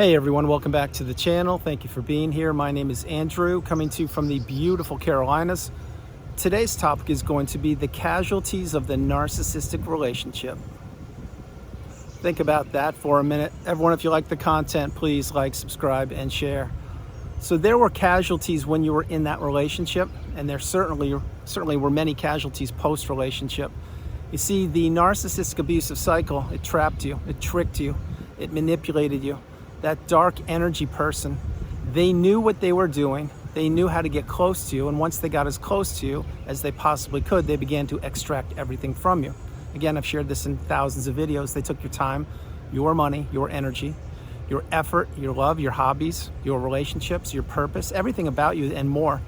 Hey everyone, welcome back to the channel. Thank you for being here. My name is Andrew, coming to you from the beautiful Carolinas. Today's topic is going to be the casualties of the narcissistic relationship. Think about that for a minute. Everyone, if you like the content, please like, subscribe, and share. So there were casualties when you were in that relationship, and there certainly were many casualties post-relationship. You see, the narcissistic abusive cycle, it trapped you, it tricked you, it manipulated you. That dark energy person, they knew what they were doing, they knew how to get close to you, and once they got as close to you as they possibly could, they began to extract everything from you. Again, I've shared this in thousands of videos. They took your time, your money, your energy, your effort, your love, your hobbies, your relationships, your purpose, everything about you and more.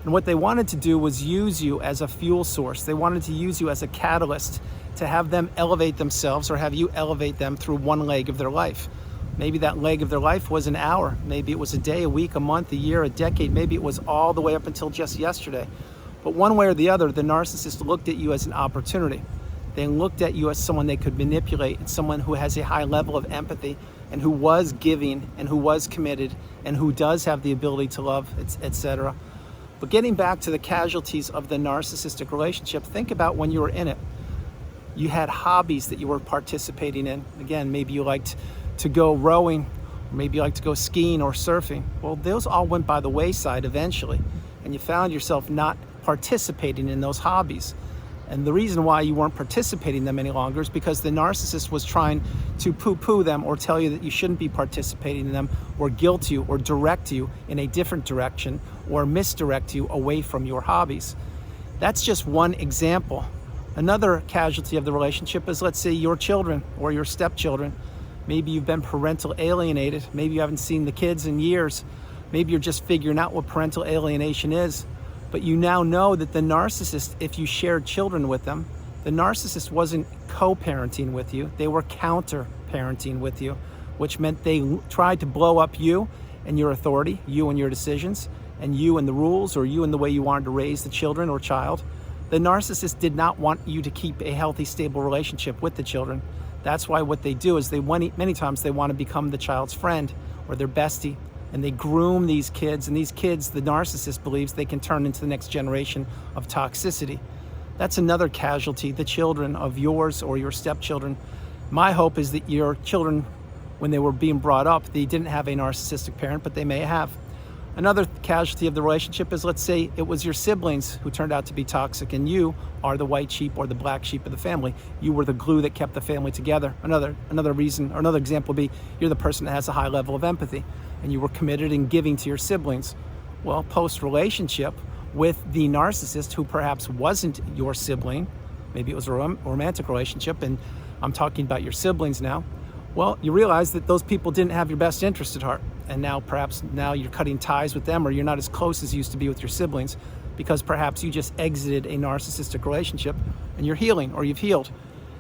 And what they wanted to do was use you as a fuel source. They wanted to use you as a catalyst to have them elevate themselves or have you elevate them through one leg of their life. Maybe that leg of their life was an hour. Maybe it was a day, a week, a month, a year, a decade. Maybe it was all the way up until just yesterday. But one way or the other, the narcissist looked at you as an opportunity. They looked at you as someone they could manipulate and someone who has a high level of empathy and who was giving and who was committed and who does have the ability to love, etc. But getting back to the casualties of the narcissistic relationship, think about when you were in it. You had hobbies that you were participating in. Again, maybe you liked to go rowing, or maybe you like to go skiing or surfing. Well, those all went by the wayside eventually, and you found yourself not participating in those hobbies. And the reason why you weren't participating in them any longer is because the narcissist was trying to poo-poo them or tell you that you shouldn't be participating in them or guilt you or direct you in a different direction or misdirect you away from your hobbies. That's just one example. Another casualty of the relationship is, let's say, your children or your stepchildren. Maybe you've been parental alienated. Maybe you haven't seen the kids in years. Maybe you're just figuring out what parental alienation is. But you now know that the narcissist, if you shared children with them, the narcissist wasn't co-parenting with you. They were counter-parenting with you, which meant they tried to blow up you and your authority, you and your decisions, and you and the rules, or you and the way you wanted to raise the children or child. The narcissist did not want you to keep a healthy, stable relationship with the children. That's why what they do is many times they want to become the child's friend or their bestie, and they groom these kids, and these kids, the narcissist believes they can turn into the next generation of toxicity. That's another casualty, the children of yours or your stepchildren. My hope is that your children, when they were being brought up, they didn't have a narcissistic parent, but they may have. Another casualty of the relationship is, let's say it was your siblings who turned out to be toxic and you are the white sheep or the black sheep of the family. You were the glue that kept the family together. Another example would be you're the person that has a high level of empathy and you were committed in giving to your siblings. Well, post-relationship with the narcissist, who perhaps wasn't your sibling, maybe it was a romantic relationship, and I'm talking about your siblings now, well, you realize that those people didn't have your best interest at heart. And now you're cutting ties with them, or you're not as close as you used to be with your siblings because perhaps you just exited a narcissistic relationship and you're healing, or you've healed.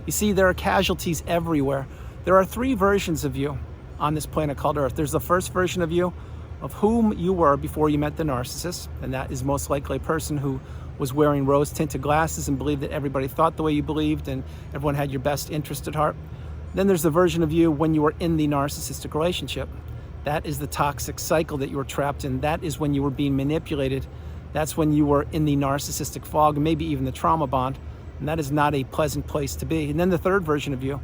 You see, there are casualties everywhere. There are three versions of you on this planet called Earth. There's the first version of you, of whom you were before you met the narcissist, and that is most likely a person who was wearing rose-tinted glasses and believed that everybody thought the way you believed and everyone had your best interest at heart. Then there's the version of you when you were in the narcissistic relationship. That is the toxic cycle that you were trapped in. That is when you were being manipulated. That's when you were in the narcissistic fog, maybe even the trauma bond. And that is not a pleasant place to be. And then the third version of you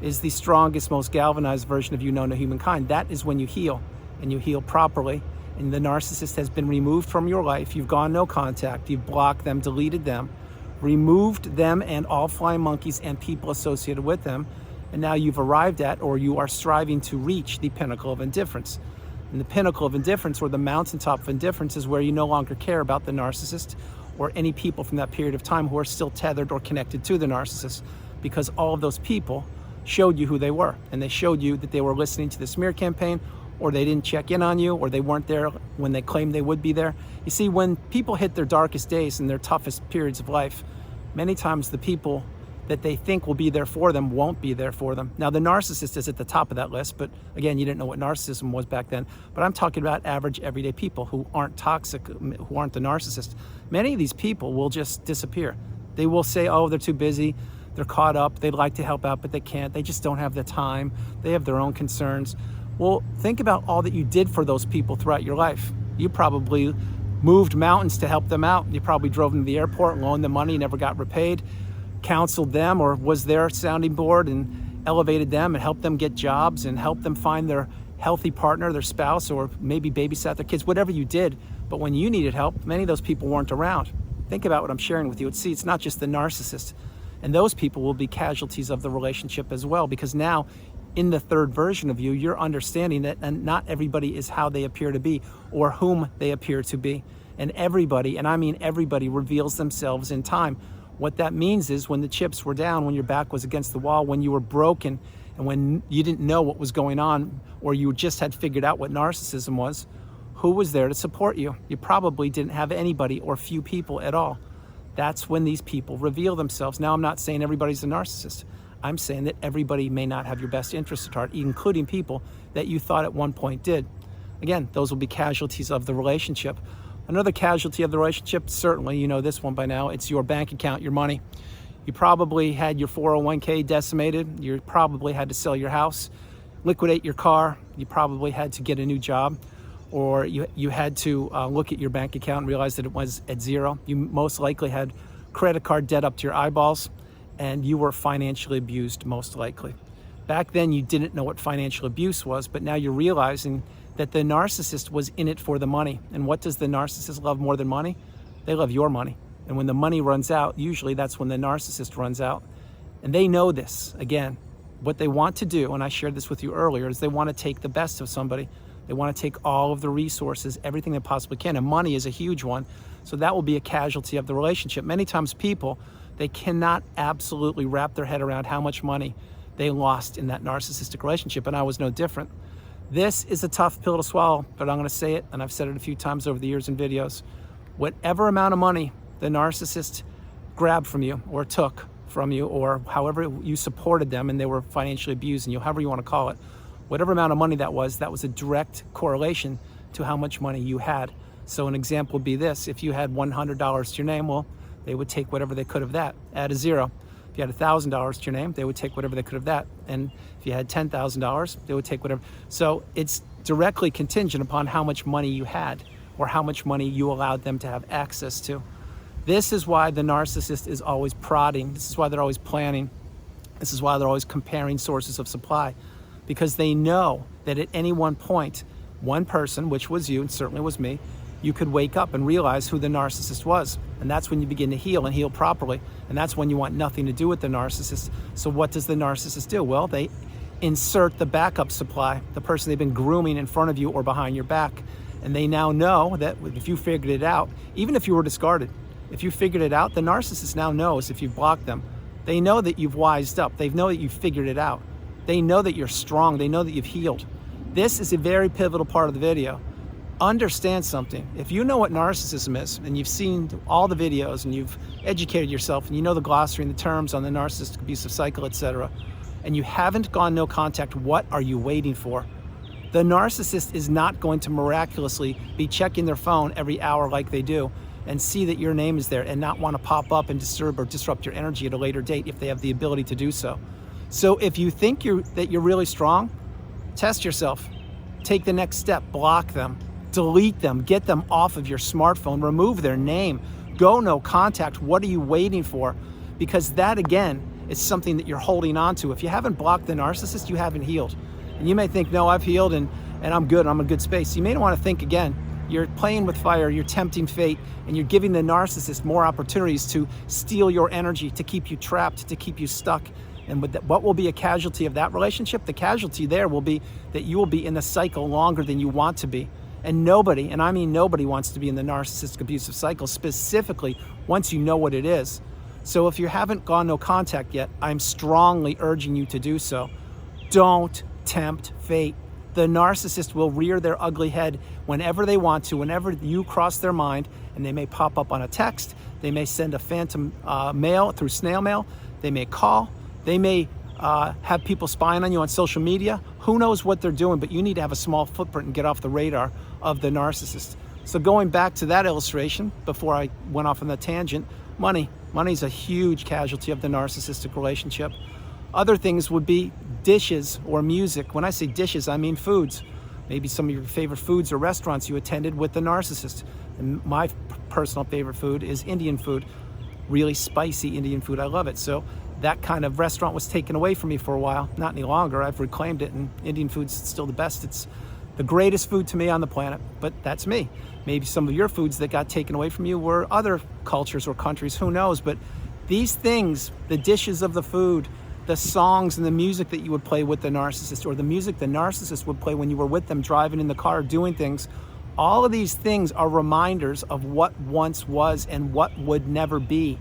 is the strongest, most galvanized version of you known to humankind. That is when you heal, and you heal properly. And the narcissist has been removed from your life. You've gone no contact. You've blocked them, deleted them, removed them and all flying monkeys and people associated with them. And now you've arrived at, or you are striving to reach, the pinnacle of indifference. And the pinnacle of indifference, or the mountaintop of indifference, is where you no longer care about the narcissist or any people from that period of time who are still tethered or connected to the narcissist, because all of those people showed you who they were, and they showed you that they were listening to the smear campaign, or they didn't check in on you, or they weren't there when they claimed they would be there. You see, when people hit their darkest days and their toughest periods of life, many times the people that they think will be there for them won't be there for them. Now, the narcissist is at the top of that list, but again, you didn't know what narcissism was back then. But I'm talking about average, everyday people who aren't toxic, who aren't the narcissist. Many of these people will just disappear. They will say, oh, they're too busy, they're caught up, they'd like to help out, but they can't. They just don't have the time. They have their own concerns. Well, think about all that you did for those people throughout your life. You probably moved mountains to help them out. You probably drove them to the airport, loaned them money, never got repaid, counseled them or was their sounding board and elevated them and helped them get jobs and helped them find their healthy partner, their spouse, or maybe babysat their kids, whatever you did. But when you needed help, many of those people weren't around. Think about what I'm sharing with you. See, it's not just the narcissist. And those people will be casualties of the relationship as well, because now in the third version of you, you're understanding that and not everybody is how they appear to be or whom they appear to be. And everybody, and I mean everybody, reveals themselves in time. What that means is when the chips were down, when your back was against the wall, when you were broken, and when you didn't know what was going on, or you just had figured out what narcissism was, who was there to support you? You probably didn't have anybody or few people at all. That's when these people reveal themselves. Now, I'm not saying everybody's a narcissist. I'm saying that everybody may not have your best interest at heart, including people that you thought at one point did. Again, those will be casualties of the relationship. Another casualty of the relationship, certainly, you know this one by now, it's your bank account, your money. You probably had your 401k decimated. You probably had to sell your house, liquidate your car. You probably had to get a new job, or you had to look at your bank account and realize that it was at zero. You most likely had credit card debt up to your eyeballs, and you were financially abused, most likely. Back then, you didn't know what financial abuse was, but now you're realizing that the narcissist was in it for the money. And what does the narcissist love more than money? They love your money. And when the money runs out, usually that's when the narcissist runs out. And they know this. Again, what they want to do, and I shared this with you earlier, is they want to take the best of somebody. They want to take all of the resources, everything they possibly can. And money is a huge one. So that will be a casualty of the relationship. Many times people, they cannot absolutely wrap their head around how much money they lost in that narcissistic relationship. And I was no different. This is a tough pill to swallow, but I'm going to say it, and I've said it a few times over the years in videos. Whatever amount of money the narcissist grabbed from you or took from you, or however you supported them and they were financially abusing you, however you want to call it, whatever amount of money that was a direct correlation to how much money you had. So an example would be this. If you had $100 to your name, well, they would take whatever they could of that, add a zero. If you had $1,000 to your name, they would take whatever they could of that. And if you had $10,000, they would take whatever. So it's directly contingent upon how much money you had or how much money you allowed them to have access to. This is why the narcissist is always prodding. This is why they're always planning. This is why they're always comparing sources of supply, because they know that at any one point, one person, which was you and certainly was me, you could wake up and realize who the narcissist was. And that's when you begin to heal and heal properly. And that's when you want nothing to do with the narcissist. So what does the narcissist do? Well, they insert the backup supply, the person they've been grooming in front of you or behind your back. And they now know that if you figured it out, even if you were discarded, if you figured it out, the narcissist now knows if you've blocked them. They know that you've wised up. They know that you've figured it out. They know that you're strong. They know that you've healed. This is a very pivotal part of the video. Understand something. If you know what narcissism is, and you've seen all the videos and you've educated yourself and you know the glossary and the terms on the narcissistic abusive cycle, etc., and you haven't gone no contact, what are you waiting for? The narcissist is not going to miraculously be checking their phone every hour like they do and see that your name is there and not want to pop up and disturb or disrupt your energy at a later date if they have the ability to do so. So if you think that you're really strong, test yourself. Take the next step. Block them. Delete them. Get them off of your smartphone. Remove their name. Go no contact. What are you waiting for? Because that, again, is something that you're holding on to. If you haven't blocked the narcissist, you haven't healed. And you may think, no, I've healed and I'm good. I'm in a good space. You may want to think again. You're playing with fire. You're tempting fate. And you're giving the narcissist more opportunities to steal your energy, to keep you trapped, to keep you stuck. And what will be a casualty of that relationship? The casualty there will be that you will be in the cycle longer than you want to be. And nobody, and I mean nobody, wants to be in the narcissistic abusive cycle, specifically once you know what it is. So if you haven't gone no contact yet, I'm strongly urging you to do so. Don't tempt fate. The narcissist will rear their ugly head whenever they want to, whenever you cross their mind, and they may pop up on a text, they may send a phantom mail through snail mail, they may call, they may have people spying on you on social media. Who knows what they're doing, but you need to have a small footprint and get off the radar of the narcissist. So going back to that illustration, before I went off on the tangent, money. Money's a huge casualty of the narcissistic relationship. Other things would be dishes or music. When I say dishes, I mean foods. Maybe some of your favorite foods or restaurants you attended with the narcissist. And my personal favorite food is Indian food, really spicy Indian food. I love it. So that kind of restaurant was taken away from me for a while. Not any longer. I've reclaimed it, and Indian food's still the best. It's the greatest food to me on the planet, but that's me. Maybe some of your foods that got taken away from you were other cultures or countries, who knows? But these things, the dishes of the food, the songs and the music that you would play with the narcissist, or the music the narcissist would play when you were with them driving in the car, doing things, all of these things are reminders of what once was and what would never be.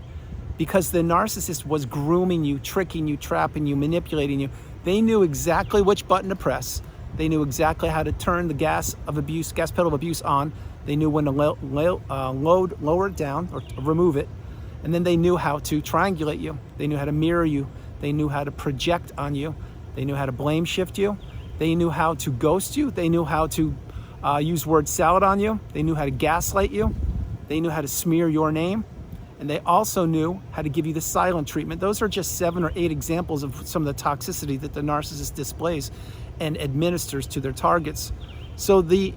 Because the narcissist was grooming you, tricking you, trapping you, manipulating you. They knew exactly which button to press. They knew exactly how to turn the gas pedal of abuse on. They knew when to lower it down or remove it. And then they knew how to triangulate you. They knew how to mirror you. They knew how to project on you. They knew how to blame shift you. They knew how to ghost you. They knew how to use word salad on you. They knew how to gaslight you. They knew how to smear your name. And they also knew how to give you the silent treatment. Those are just 7 or 8 examples of some of the toxicity that the narcissist displays and administers to their targets. So the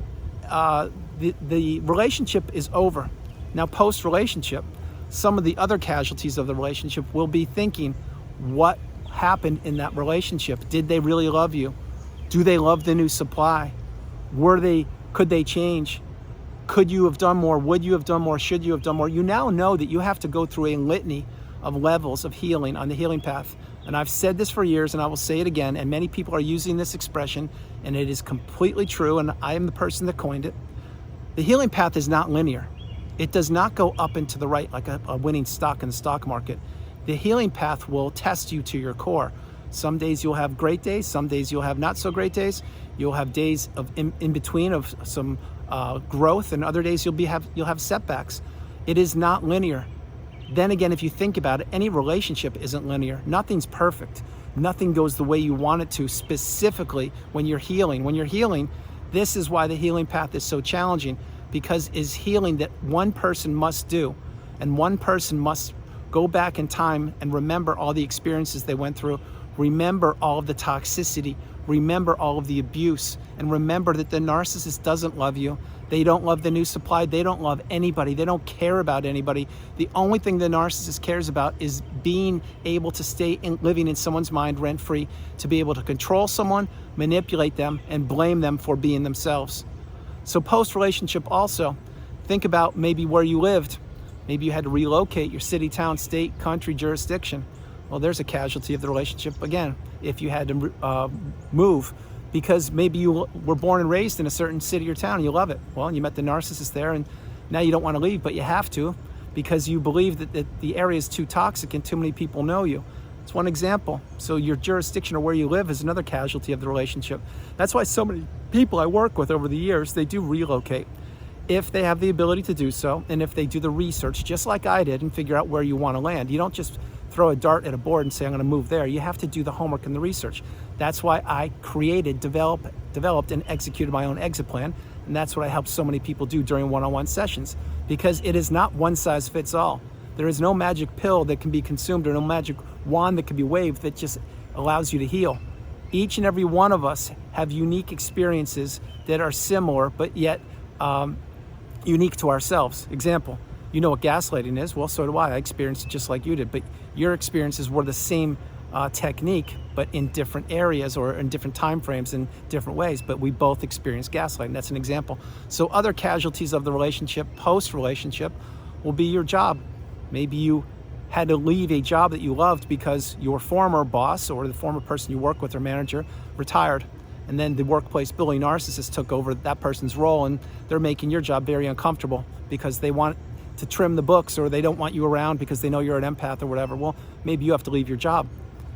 relationship is over. Now, post-relationship, some of the other casualties of the relationship will be thinking, what happened in that relationship? Did they really love you? Do they love the new supply? Could they change? Could you have done more? Would you have done more? Should you have done more? You now know that you have to go through a litany of levels of healing on the healing path. And I've said this for years, and I will say it again, and many people are using this expression, and it is completely true, and I am the person that coined it. The healing path is not linear. It does not go up and to the right like a winning stock in the stock market. The healing path will test you to your core. Some days you'll have great days, some days you'll have not so great days. You'll have days of in between of some growth, and other days you'll have setbacks. It is not linear. Then again, if you think about it, any relationship isn't linear. Nothing's perfect. Nothing goes the way you want it to, specifically when you're healing. When you're healing, this is why the healing path is so challenging, because it's healing that one person must do, and one person must go back in time and remember all the experiences they went through, remember all of the toxicity, remember all of the abuse, and remember that the narcissist doesn't love you. They don't love the new supply. They don't love anybody. They don't care about anybody. The only thing the narcissist cares about is being able to stay living in someone's mind rent-free, to be able to control someone, manipulate them, and blame them for being themselves. So post-relationship also, think about maybe where you lived. Maybe you had to relocate your city, town, state, country, jurisdiction. Well, there's a casualty of the relationship again, if you had to move, because maybe you were born and raised in a certain city or town and you love it. Well, you met the narcissist there, and now you don't want to leave, but you have to, because you believe that the area is too toxic and too many people know you. It's one example. So your jurisdiction or where you live is another casualty of the relationship. That's why so many people I work with over the years, they do relocate if they have the ability to do so, and if they do the research just like I did and figure out where you want to land. You don't just throw a dart at a board and say, I'm going to move there. You have to do the homework and the research. That's why I created, developed, and executed my own exit plan. And that's what I help so many people do during one-on-one sessions, because it is not one size fits all. There is no magic pill that can be consumed, or no magic wand that can be waved that just allows you to heal. Each and every one of us have unique experiences that are similar, but yet unique to ourselves. Example, you know what gaslighting is? Well, so do I. I experienced it just like you did, but your experiences were the same technique, but in different areas or in different time frames in different ways, but we both experienced gaslighting. That's an example. So other casualties of the relationship, post-relationship, will be your job. Maybe you had to leave a job that you loved because your former boss or the former person you work with or manager retired. And then the workplace bully narcissist took over that person's role, and they're making your job very uncomfortable because they want to trim the books, or they don't want you around because they know you're an empath or whatever. Well, maybe you have to leave your job.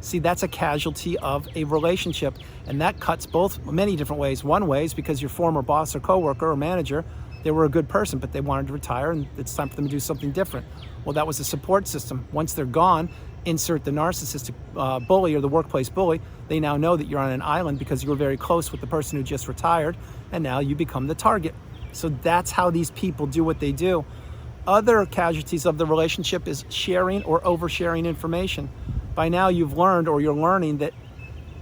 See, that's a casualty of a relationship, and that cuts both many different ways. One way is because your former boss or coworker or manager, they were a good person, but they wanted to retire, and it's time for them to do something different. Well, that was a support system. Once they're gone, insert the narcissistic bully or the workplace bully. They now know that you're on an island because you were very close with the person who just retired, and now you become the target. So that's how these people do what they do. Other casualties of the relationship is sharing or oversharing information. By now you've learned, or you're learning, that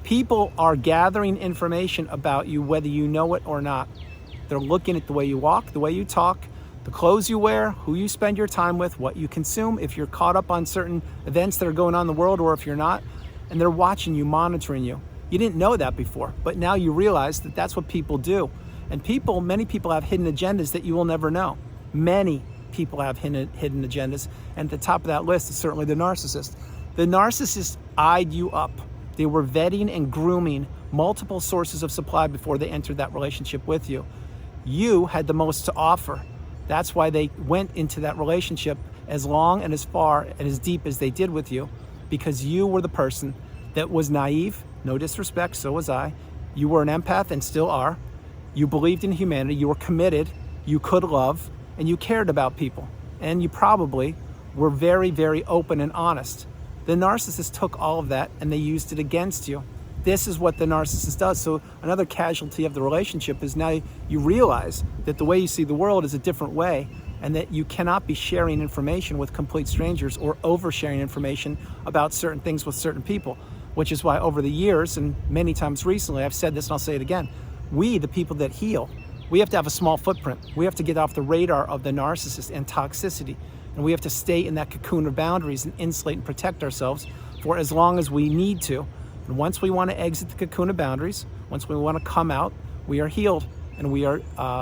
People are gathering information about you whether you know it or not. They're looking at the way you walk, the way you talk, the clothes you wear, who you spend your time with, what you consume, if you're caught up on certain events that are going on in the world or if you're not, and they're watching you, monitoring you. You didn't know that before, but now you realize that that's what people do. And many people have hidden agendas that you will never know. Many people have hidden agendas, and at the top of that list is certainly the narcissist. The narcissist eyed you up. They were vetting and grooming multiple sources of supply before they entered that relationship with you. You had the most to offer. That's why they went into that relationship as long and as far and as deep as they did with you, because you were the person that was naive, no disrespect, so was I. You were an empath and still are. You believed in humanity, you were committed, you could love, and you cared about people. And you probably were very, very open and honest. The narcissist took all of that and they used it against you. This is what the narcissist does. So another casualty of the relationship is now you realize that the way you see the world is a different way, and that you cannot be sharing information with complete strangers or oversharing information about certain things with certain people, which is why over the years and many times recently, I've said this and I'll say it again, we, the people that heal, we have to have a small footprint. We have to get off the radar of the narcissist and toxicity. And we have to stay in that cocoon of boundaries and insulate and protect ourselves for as long as we need to. And once we want to exit the cocoon of boundaries, once we want to come out, we are healed and we are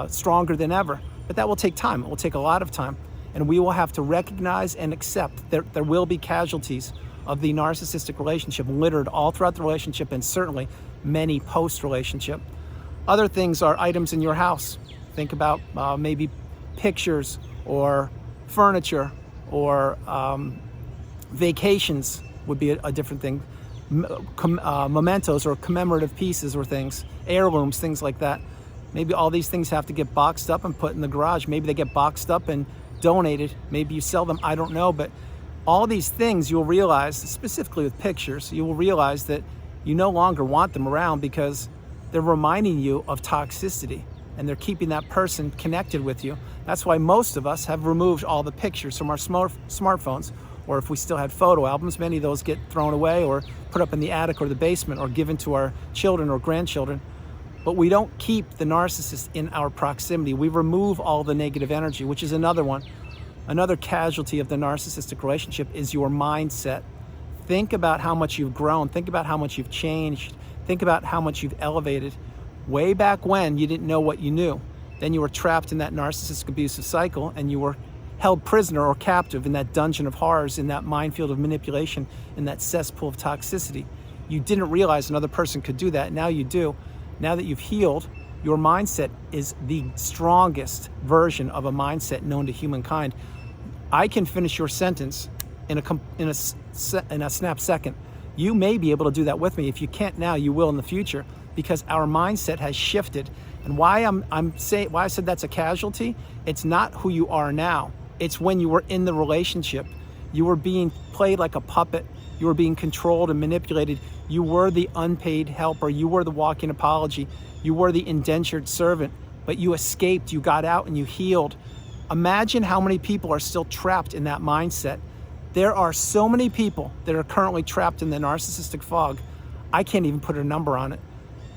stronger than ever. But that will take time. It will take a lot of time. And we will have to recognize and accept that there will be casualties of the narcissistic relationship littered all throughout the relationship, and certainly many post-relationship. Other things are items in your house. Think about maybe pictures or furniture or vacations would be a different thing. Mementos or commemorative pieces or things, heirlooms, things like that. Maybe all these things have to get boxed up and put in the garage. Maybe they get boxed up and donated. Maybe you sell them, I don't know. But all these things you'll realize, specifically with pictures, you will realize that you no longer want them around because they're reminding you of toxicity and they're keeping that person connected with you. That's why most of us have removed all the pictures from our smartphones, or if we still had photo albums, many of those get thrown away or put up in the attic or the basement or given to our children or grandchildren. But we don't keep the narcissist in our proximity. We remove all the negative energy, which is another one. Another casualty of the narcissistic relationship is your mindset. Think about how much you've grown. Think about how much you've changed. Think about how much you've elevated. Way back when, you didn't know what you knew. Then you were trapped in that narcissistic abusive cycle and you were held prisoner or captive in that dungeon of horrors, in that minefield of manipulation, in that cesspool of toxicity. You didn't realize another person could do that. Now you do. Now that you've healed, your mindset is the strongest version of a mindset known to humankind. I can finish your sentence in a snap second. You may be able to do that with me. If you can't now, you will in the future, because our mindset has shifted. And why I said that's a casualty, it's not who you are now. It's when you were in the relationship. You were being played like a puppet. You were being controlled and manipulated. You were the unpaid helper. You were the walking apology. You were the indentured servant, but you escaped, you got out and you healed. Imagine how many people are still trapped in that mindset. There are so many people that are currently trapped in the narcissistic fog. I can't even put a number on it.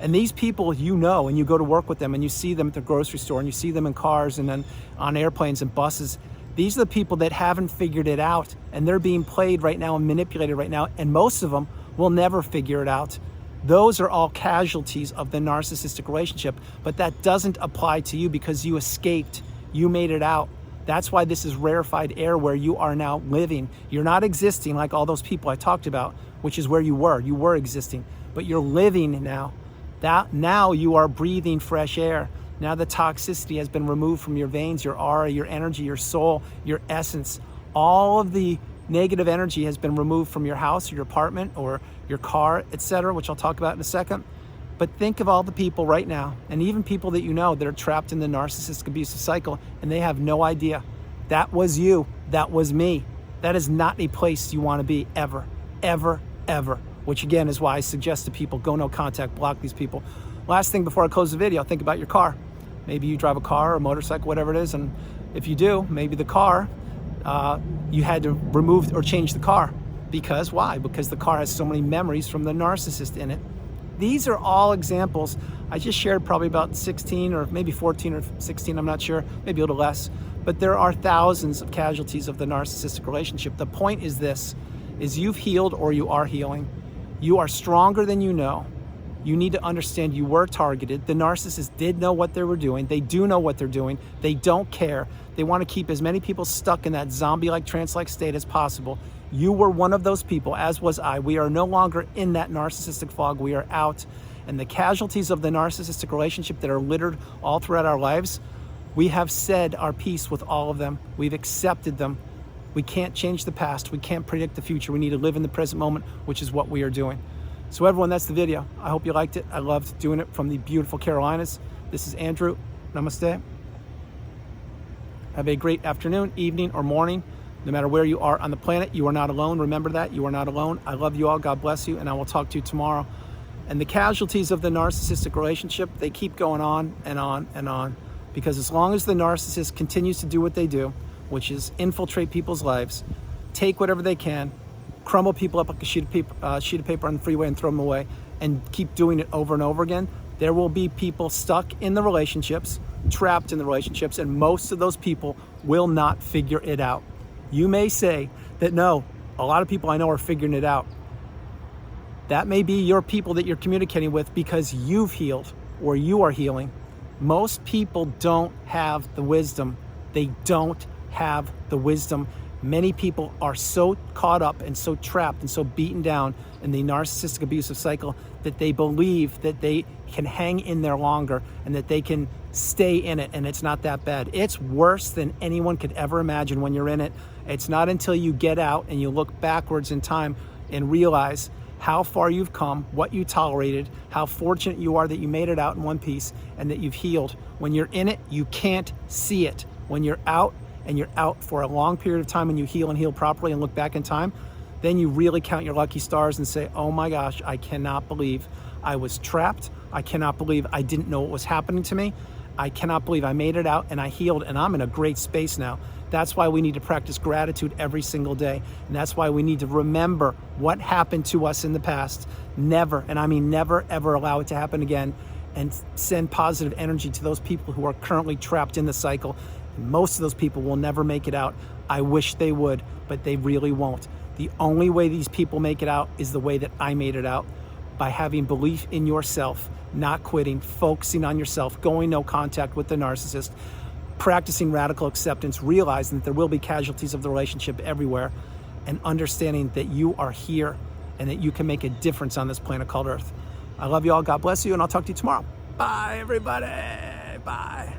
And these people, you know, and you go to work with them and you see them at the grocery store and you see them in cars and then on airplanes and buses. These are the people that haven't figured it out, and they're being played right now and manipulated right now, and most of them will never figure it out. Those are all casualties of the narcissistic relationship, but that doesn't apply to you because you escaped, you made it out. That's why this is rarefied air where you are now living. You're not existing like all those people I talked about, which is where you were existing, but you're living now. Now you are breathing fresh air. Now the toxicity has been removed from your veins, your aura, your energy, your soul, your essence. All of the negative energy has been removed from your house or your apartment or your car, etc., which I'll talk about in a second. But think of all the people right now, and even people that you know that are trapped in the narcissistic abusive cycle, and they have no idea. That was you. That was me. That is not a place you want to be ever, ever, ever. Which again is why I suggest to people, go no contact, block these people. Last thing before I close the video, think about your car. Maybe you drive a car or a motorcycle, whatever it is, and if you do, maybe the car, you had to remove or change the car. Because why? Because the car has so many memories from the narcissist in it. These are all examples. I just shared probably about 16 or maybe 14 or 16, I'm not sure, maybe a little less. But there are thousands of casualties of the narcissistic relationship. The point is this, is you've healed or you are healing. You are stronger than you know. You need to understand you were targeted. The narcissist did know what they were doing. They do know what they're doing. They don't care. They want to keep as many people stuck in that zombie-like, trance-like state as possible. You were one of those people, as was I. We are no longer in that narcissistic fog. We are out. And the casualties of the narcissistic relationship that are littered all throughout our lives, we have said our piece with all of them. We've accepted them. We can't change the past. We can't predict the future. We need to live in the present moment, which is what we are doing. So everyone, that's the video. I hope you liked it. I loved doing it from the beautiful Carolinas. This is Andrew. Namaste. Have a great afternoon, evening, or morning. No matter where you are on the planet, you are not alone. Remember that. You are not alone. I love you all. God bless you. And I will talk to you tomorrow. And the casualties of the narcissistic relationship, they keep going on and on and on. Because as long as the narcissist continues to do what they do, which is infiltrate people's lives, take whatever they can, crumble people up like a sheet of paper on the freeway and throw them away, and keep doing it over and over again, there will be people stuck in the relationships, trapped in the relationships, and most of those people will not figure it out. You may say that no, a lot of people I know are figuring it out. That may be your people that you're communicating with because you've healed or you are healing. Most people don't have the wisdom. They don't have the wisdom. Many people are so caught up and so trapped and so beaten down in the narcissistic abusive cycle that they believe that they can hang in there longer and that they can stay in it, and it's not that bad. It's worse than anyone could ever imagine when you're in it. It's not until you get out and you look backwards in time and realize how far you've come, what you tolerated, how fortunate you are that you made it out in one piece and that you've healed. When you're in it, you can't see it. When you're out, and you're out for a long period of time and you heal and heal properly and look back in time, then you really count your lucky stars and say, oh my gosh, I cannot believe I was trapped. I cannot believe I didn't know what was happening to me. I cannot believe I made it out and I healed and I'm in a great space now. That's why we need to practice gratitude every single day. And that's why we need to remember what happened to us in the past. Never, and I mean never, ever allow it to happen again, and send positive energy to those people who are currently trapped in the cycle. Most of those people will never make it out. I wish they would, but they really won't. The only way these people make it out is the way that I made it out, by having belief in yourself, not quitting, focusing on yourself, going no contact with the narcissist, practicing radical acceptance, realizing that there will be casualties of the relationship everywhere, and understanding that you are here and that you can make a difference on this planet called Earth. I love you all. God bless you, and I'll talk to you tomorrow. Bye, everybody. Bye.